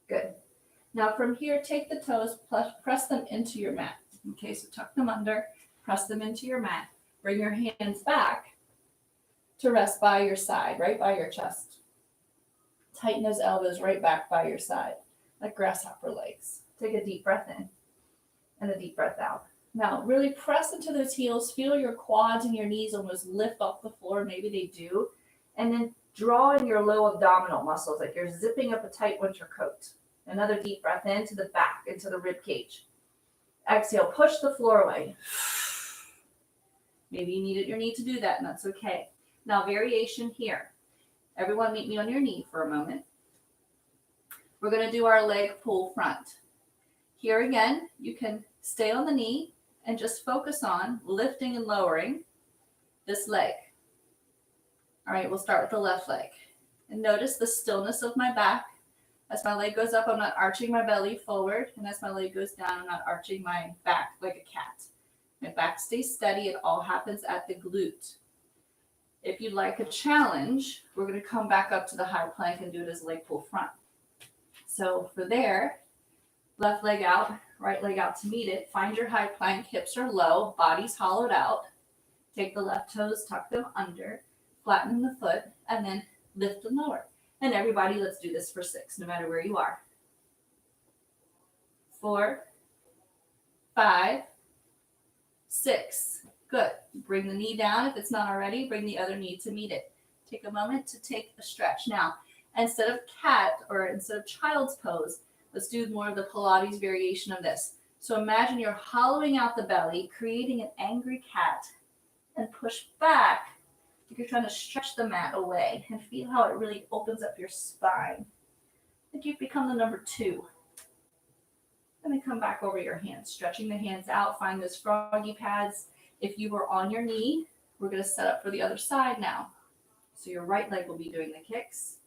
[SPEAKER 1] Good. Now from here, take the toes, press them into your mat. Okay, so tuck them under, press them into your mat. Bring your hands back to rest by your side, right by your chest. Tighten those elbows right back by your side, like grasshopper legs. Take a deep breath in and a deep breath out. Now, really press into those heels. Feel your quads and your knees almost lift off the floor. Maybe they do. And then draw in your low abdominal muscles, like you're zipping up a tight winter coat. Another deep breath into the back, into the rib cage. Exhale, push the floor away. Maybe you needed your knee to do that, and that's okay. Now, variation here. Everyone meet me on your knee for a moment. We're going to do our leg pull front. Here again, you can stay on the knee and just focus on lifting and lowering this leg. All right, we'll start with the left leg. And notice the stillness of my back. As my leg goes up, I'm not arching my belly forward. And as my leg goes down, I'm not arching my back like a cat. My back stays steady. It all happens at the glute. If you'd like a challenge, we're going to come back up to the high plank and do it as leg pull front. So for there, left leg out, right leg out to meet it. Find your high plank, hips are low, body's hollowed out. Take the left toes, tuck them under, flatten the foot, and then lift and lower. And everybody, let's do this for 6, no matter where you are. 4, 5, 6. Good. Bring the knee down. If it's not already, bring the other knee to meet it. Take a moment to take a stretch. Now, instead of cat or instead of child's pose, let's do more of the Pilates variation of this. So imagine you're hollowing out the belly, creating an angry cat, and push back. You're trying to stretch the mat away and feel how it really opens up your spine. Like you've become the number 2. And then come back over your hands, stretching the hands out. Find those froggy pads. If you were on your knee, we're going to set up for the other side now. So your right leg will be doing the kicks.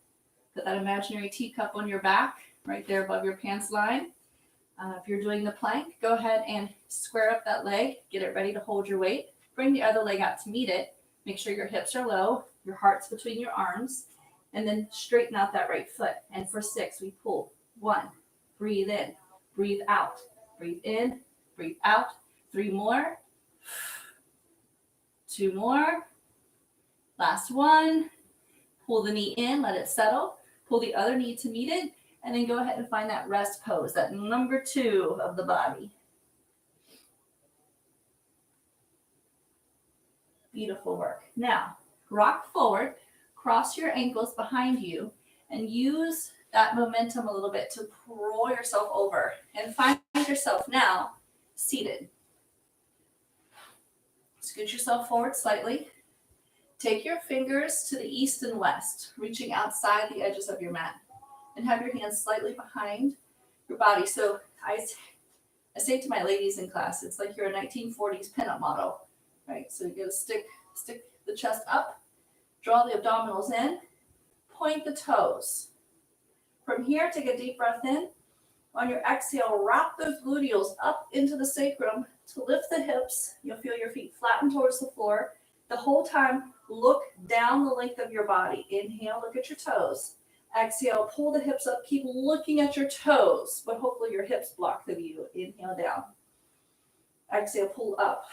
[SPEAKER 1] Put that imaginary teacup on your back, right there above your pants line. If you're doing the plank, go ahead and square up that leg. Get it ready to hold your weight. Bring the other leg out to meet it. Make sure your hips are low, your heart's between your arms, and then straighten out that right foot. And for 6, we pull. 1, breathe in, breathe out, breathe in, breathe out. 3 more. 2 more. Last one. Pull the knee in, let it settle. Pull the other knee to meet it, and then go ahead and find that rest pose, that number 2 of the body. Beautiful work. Now, rock forward, cross your ankles behind you, and use that momentum a little bit to roll yourself over and find yourself now seated. Scoot yourself forward slightly. Take your fingers to the east and west, reaching outside the edges of your mat, and have your hands slightly behind your body. So I say to my ladies in class, it's like you're a 1940s pinup model, right? So you're going to stick the chest up, draw the abdominals in, point the toes, From here, take a deep breath in. On your exhale, wrap those gluteals up into the sacrum to lift the hips. You'll feel your feet flatten towards the floor. The whole time, look down the length of your body. Inhale, look at your toes. Exhale, pull the hips up. Keep looking at your toes, but hopefully your hips block the view. Inhale down. Exhale, pull up.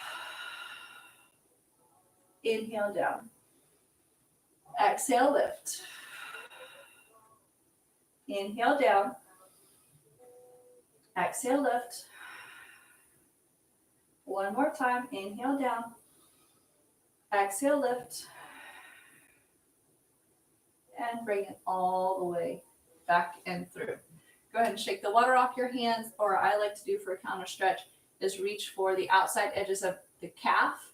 [SPEAKER 1] Inhale down. Exhale, lift. Inhale down. Exhale, lift. One more time. Inhale down. Exhale, lift. And bring it all the way back and through. Go ahead and shake the water off your hands, or I like to do for a counter stretch is reach for the outside edges of the calf,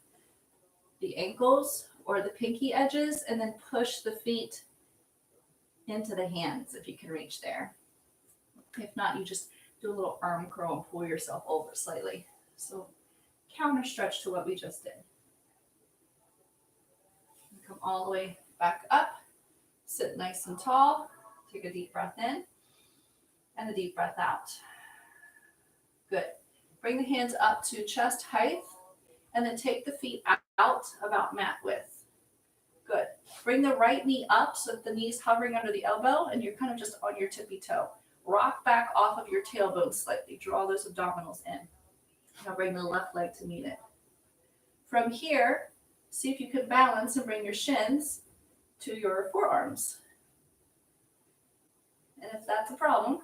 [SPEAKER 1] the ankles, or the pinky edges, and then push the feet into the hands if you can reach there. If not, you just do a little arm curl and pull yourself over slightly. So counter stretch to what we just did. Come all the way back up. Sit nice and tall. Take a deep breath in and a deep breath out. Good. Bring the hands up to chest height and then take the feet out about mat width. Good. Bring the right knee up so that the knee's hovering under the elbow and you're kind of just on your tippy toe. Rock back off of your tailbone slightly. Draw those abdominals in. Now bring the left leg to meet it. From here, see if you can balance and bring your shins to your forearms. And if that's a problem,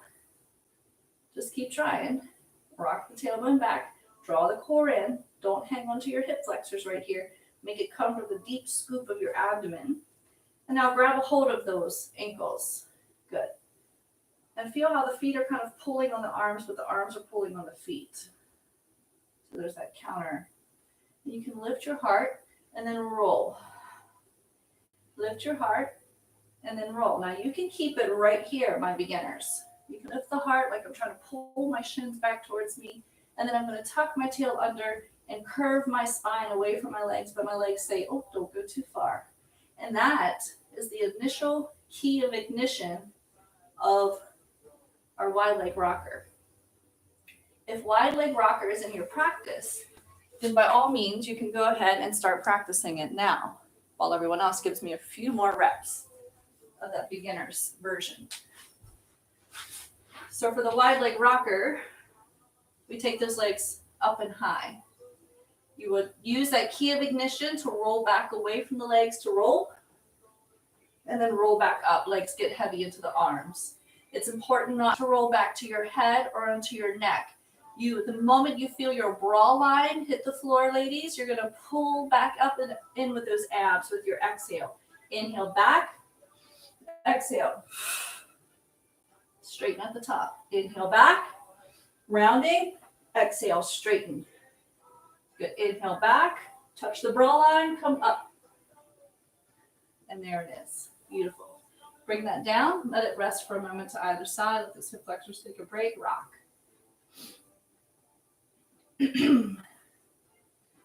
[SPEAKER 1] just keep trying. Rock the tailbone back. Draw the core in. Don't hang onto your hip flexors right here. Make it come from the deep scoop of your abdomen. And now grab a hold of those ankles. Good. And feel how the feet are kind of pulling on the arms, but the arms are pulling on the feet. So there's that counter. And you can lift your heart and then roll. Lift your heart and then roll. Now you can keep it right here, my beginners. You can lift the heart like I'm trying to pull my shins back towards me. And then I'm going to tuck my tail under and curve my spine away from my legs, but my legs say, oh, don't go too far. And that is the initial key of ignition of our wide leg rocker. If wide leg rocker is in your practice, then by all means, you can go ahead and start practicing it now, while everyone else gives me a few more reps of that beginner's version. So for the wide leg rocker, we take those legs up and high. You would use that key of ignition to roll back away from the legs to roll, and then roll back up. Legs get heavy into the arms. It's important not to roll back to your head or onto your neck. The moment you feel your bra line hit the floor, ladies, you're going to pull back up and in with those abs with your exhale. Inhale back, exhale. Straighten at the top. Inhale back, rounding, exhale, straighten. Good. Inhale back, touch the bra line, come up. And there it is. Beautiful. Bring that down, let it rest for a moment to either side. Let the hip flexors take a break, rock.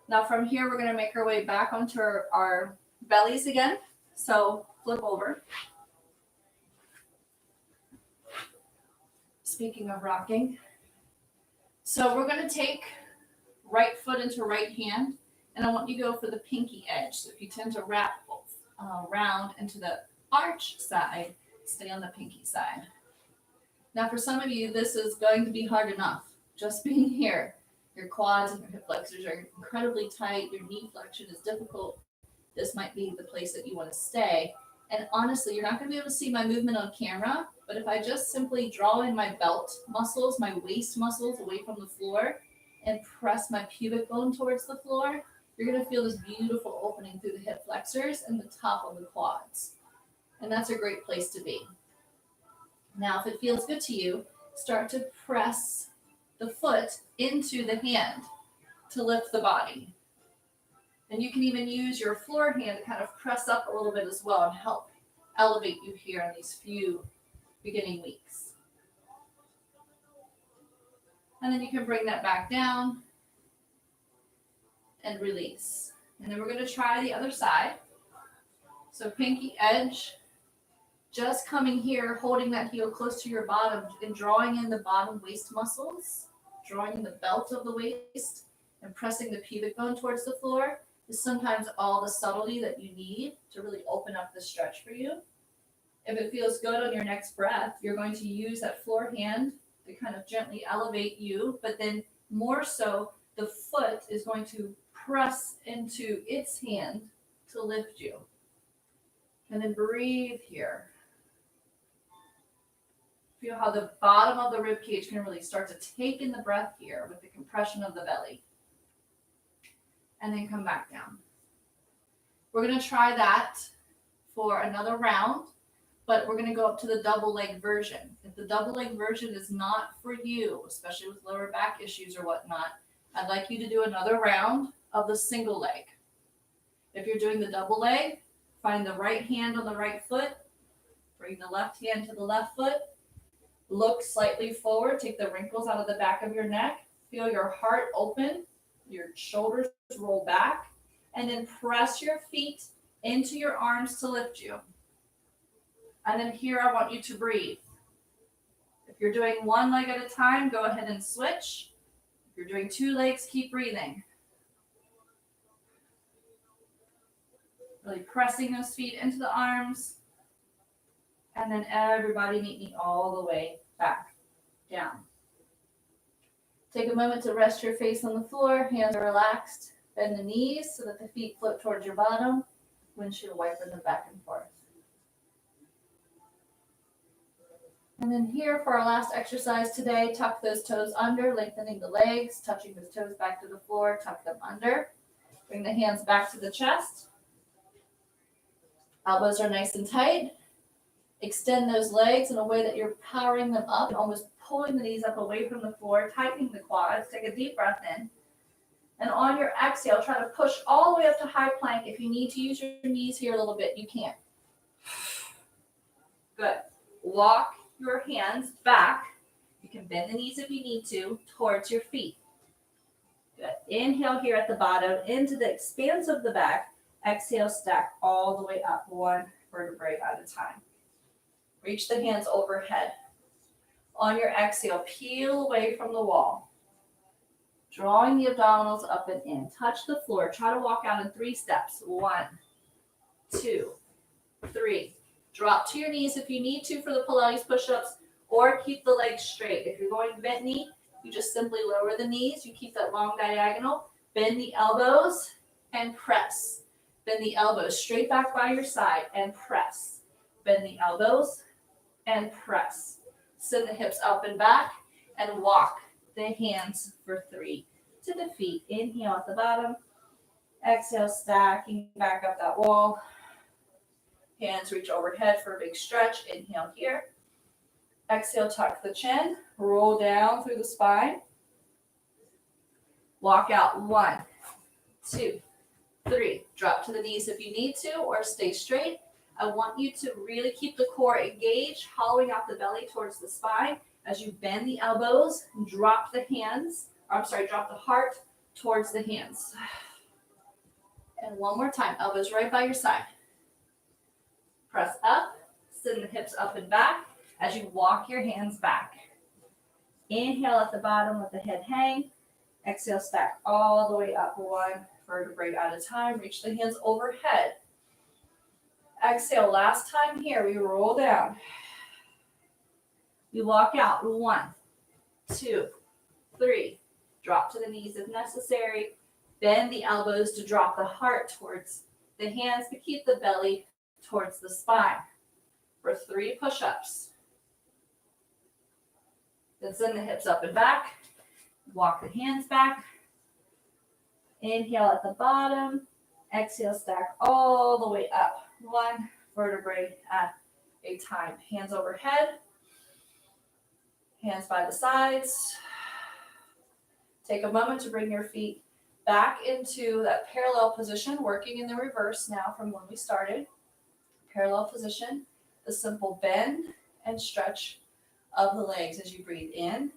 [SPEAKER 1] Now from here, we're going to make our way back onto our bellies again. So flip over. Speaking of rocking. So we're going to take right foot into right hand, and I want you to go for the pinky edge. So if you tend to wrap round into the arch side, stay on the pinky side. Now for some of you, this is going to be hard enough. Just being here. Your quads and your hip flexors are incredibly tight. Your knee flexion is difficult. This might be the place that you want to stay. And honestly, you're not going to be able to see my movement on camera, but if I just simply draw in my belt muscles, my waist muscles away from the floor, and press my pubic bone towards the floor, you're going to feel this beautiful opening through the hip flexors and the top of the quads. And that's a great place to be. Now, if it feels good to you, start to press the foot into the hand to lift the body. And you can even use your floor hand to kind of press up a little bit as well and help elevate you here in these few beginning weeks. And then you can bring that back down and release. And then we're going to try the other side. So pinky edge, Just coming here, holding that heel close to your bottom and drawing in the bottom waist muscles, drawing in the belt of the waist and pressing the pubic bone towards the floor is sometimes all the subtlety that you need to really open up the stretch for you. If it feels good on your next breath, you're going to use that floor hand to kind of gently elevate you, but then more so, the foot is going to press into its hand to lift you. And then breathe here. Feel how the bottom of the rib cage can really start to take in the breath here with the compression of the belly. And then come back down. We're going to try that for another round, but we're going to go up to the double leg version. If the double leg version is not for you, especially with lower back issues or whatnot, I'd like you to do another round of the single leg. If you're doing the double leg, find the right hand on the right foot, bring the left hand to the left foot, look slightly forward, take the wrinkles out of the back of your neck, feel your heart open, your shoulders roll back, and then press your feet into your arms to lift you. And then here I want you to breathe. If you're doing one leg at a time, go ahead and switch. If you're doing two legs, keep breathing. Really pressing those feet into the arms. And then everybody meet me all the way back down. Take a moment to rest your face on the floor. Hands are relaxed. Bend the knees so that the feet float towards your bottom. Windshield wiper them back and forth. And then here for our last exercise today, tuck those toes under, lengthening the legs, touching those toes back to the floor, tuck them under. Bring the hands back to the chest. Elbows are nice and tight. Extend those legs in a way that you're powering them up, almost pulling the knees up away from the floor, tightening the quads. Take a deep breath in. And on your exhale, try to push all the way up to high plank. If you need to use your knees here a little bit, you can. Good. Walk your hands back. You can bend the knees if you need to, towards your feet. Good. Inhale here at the bottom into the expanse of the back. Exhale, stack all the way up, one vertebrae at a time. Reach the hands overhead. On your exhale, peel away from the wall. Drawing the abdominals up and in. Touch the floor. Try to walk out in 3 steps. 1, 2, 3. Drop to your knees if you need to for the Pilates push-ups, or keep the legs straight. If you're going bent knee, you just simply lower the knees. You keep that long diagonal. Bend the elbows and press. Bend the elbows straight back by your side and press. Bend the elbows and press. Send the hips up and back and walk the hands for 3 to the feet. Inhale at the bottom. Exhale, stacking back up that wall. Hands reach overhead for a big stretch. Inhale here. Exhale, tuck the chin. Roll down through the spine. Walk out. 1, 2, 3. Drop to the knees if you need to, or stay straight. I want you to really keep the core engaged, hollowing out the belly towards the spine as you bend the elbows and drop the drop the heart towards the hands. And one more time, elbows right by your side. Press up, send the hips up and back as you walk your hands back. Inhale at the bottom, let the head hang. Exhale, stack all the way up, one vertebrae at a time. Reach the hands overhead. Exhale, last time here, we roll down. We walk out, 1, 2, 3. Drop to the knees if necessary. Bend the elbows to drop the heart towards the hands, to keep the belly towards the spine for 3 push-ups. Then send the hips up and back. Walk the hands back. Inhale at the bottom. Exhale, stack all the way up. 1 vertebrae at a time. Hands overhead. Hands by the sides. Take a moment to bring your feet back into that parallel position, working in the reverse now from when we started. Parallel position, the simple bend and stretch of the legs as you breathe in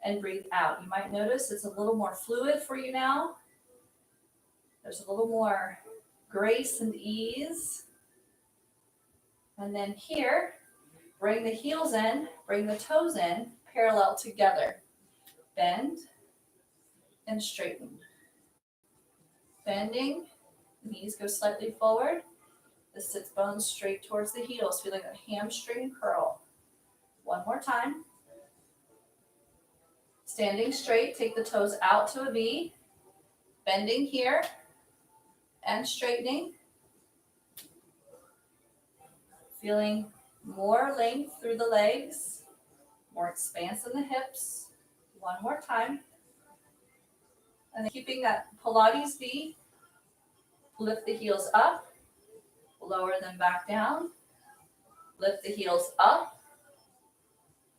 [SPEAKER 1] and breathe out. You might notice it's a little more fluid for you now. There's a little more grace and ease. And then here, bring the heels in, bring the toes in, parallel together. Bend and straighten. Bending, knees go slightly forward. The sits bones straight towards the heels, feeling a hamstring curl. One more time. Standing straight, take the toes out to a V. Bending here and straightening. Feeling more length through the legs, more expanse in the hips. One more time. And then keeping that Pilates V, lift the heels up, lower them back down. Lift the heels up,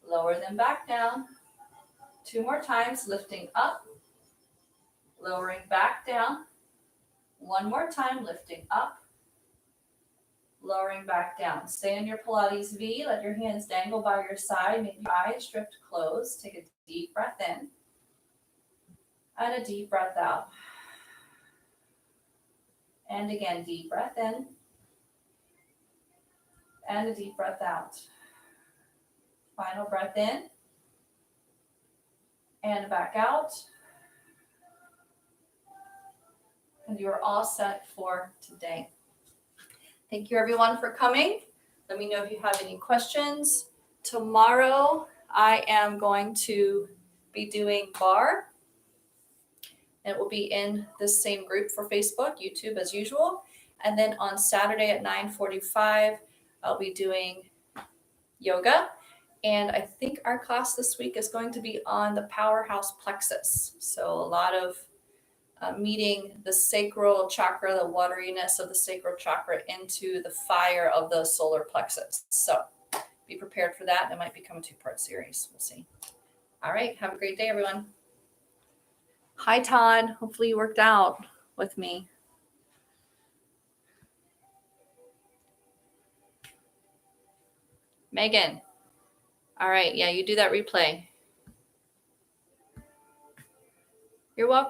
[SPEAKER 1] lower them back down. 2 more times, lifting up, lowering back down. 1 more time, lifting up, lowering back down. Stay in your Pilates V. Let your hands dangle by your side. Make your eyes drift closed. Take a deep breath in and a deep breath out. And again, deep breath in and a deep breath out. Final breath in and back out. And you are all set for today. Thank you everyone for coming. Let me know if you have any questions. Tomorrow I am going to be doing bar. It will be in this same group for Facebook, YouTube as usual. And then on Saturday at 9:45, I'll be doing yoga. And I think our class this week is going to be on the powerhouse plexus. So a lot of meeting the sacral chakra, the wateriness of the sacral chakra into the fire of the solar plexus. So be prepared for that. It might become a 2-part series. We'll see. All right. Have a great day, everyone. Hi, Todd. Hopefully you worked out with me. Megan. All right. Yeah, you do that replay. You're welcome.